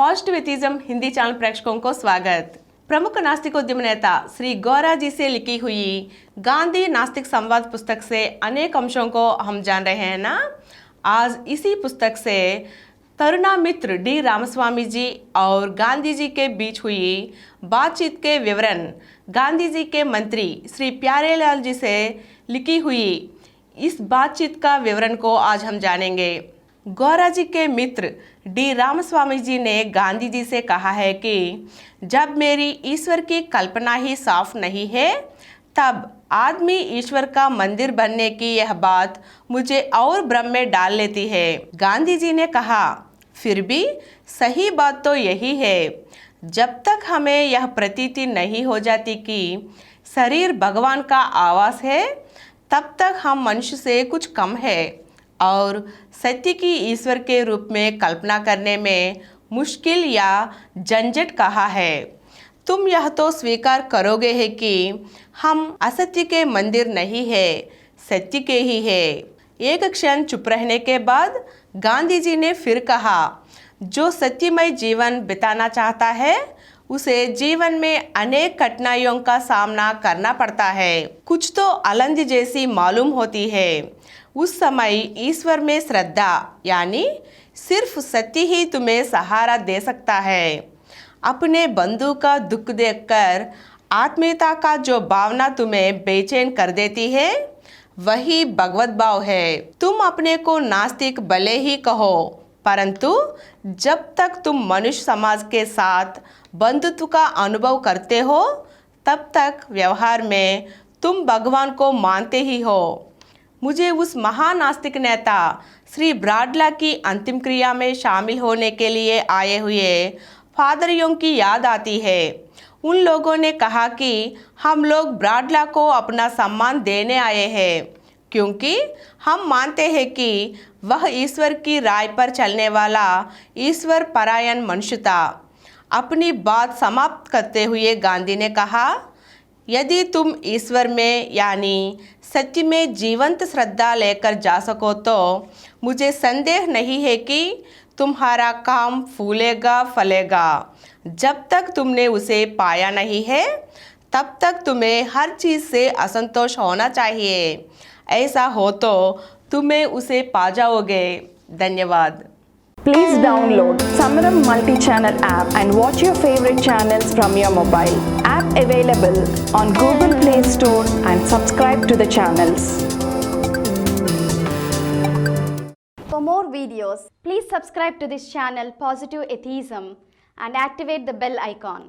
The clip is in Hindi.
पॉजिटिव एथिज्म हिंदी चैनल प्रेक्षकों को स्वागत। प्रमुख नास्तिकोद्यम नेता श्री गौरा जी से लिखी हुई गांधी नास्तिक संवाद पुस्तक से अनेक अंशों को हम जान रहे हैं ना। आज इसी पुस्तक से तरुणा मित्र डी रामस्वामी जी और गांधी जी के बीच हुई बातचीत के विवरण गांधी जी के मंत्री श्री प्यारेलाल जी से लिखी हुई इस बातचीत का विवरण को आज हम जानेंगे। गौरा जी के मित्र डी रामस्वामी जी ने गांधी जी से कहा है कि जब मेरी ईश्वर की कल्पना ही साफ नहीं है तब आदमी ईश्वर का मंदिर बनने की यह बात मुझे और भ्रम में डाल लेती है। गांधी जी ने कहा, फिर भी सही बात तो यही है, जब तक हमें यह प्रतीति नहीं हो जाती कि शरीर भगवान का आवास है तब तक हम मनुष्य से कुछ कम है और सत्य की ईश्वर के रूप में कल्पना करने में मुश्किल या झंझट कहा है। तुम यह तो स्वीकार करोगे है कि हम असत्य के मंदिर नहीं है, सत्य के ही है। एक क्षण चुप रहने के बाद गांधी जी ने फिर कहा, जो सत्यमय जीवन बिताना चाहता है उसे जीवन में अनेक कठिनाइयों का सामना करना पड़ता है। कुछ तो अलंदी जैसी मालूम होती है। उस समय ईश्वर में श्रद्धा यानी सिर्फ सत्य ही तुम्हें सहारा दे सकता है। अपने बंधु का दुख देखकर आत्मीयता का जो भावना तुम्हें बेचैन कर देती है वही भगवत भाव है। तुम अपने को नास्तिक भले ही कहो, परंतु जब तक तुम मनुष्य समाज के साथ बंधुत्व का अनुभव करते हो तब तक व्यवहार में तुम भगवान को मानते ही हो। मुझे उस महान नास्तिक नेता श्री ब्राडला की अंतिम क्रिया में शामिल होने के लिए आए हुए फादरियों की याद आती है। उन लोगों ने कहा कि हम लोग ब्राडला को अपना सम्मान देने आए हैं क्योंकि हम मानते हैं कि वह ईश्वर की राय पर चलने वाला ईश्वर परायण मनुष्य था। अपनी बात समाप्त करते हुए गांधी ने कहा, यदि तुम ईश्वर में यानी सत्य में जीवंत श्रद्धा लेकर जा सको तो मुझे संदेह नहीं है कि तुम्हारा काम फूलेगा फलेगा। जब तक तुमने उसे पाया नहीं है तब तक तुम्हें हर चीज़ से असंतोष होना चाहिए। ऐसा हो तो तुम्हें उसे पा जाओगे। धन्यवाद। Please download Samaram multi-channel app and watch your favorite channels from your mobile. App available on Google Play Store and subscribe to the channels. For more videos, please subscribe to this channel Positive Atheism and activate the bell icon.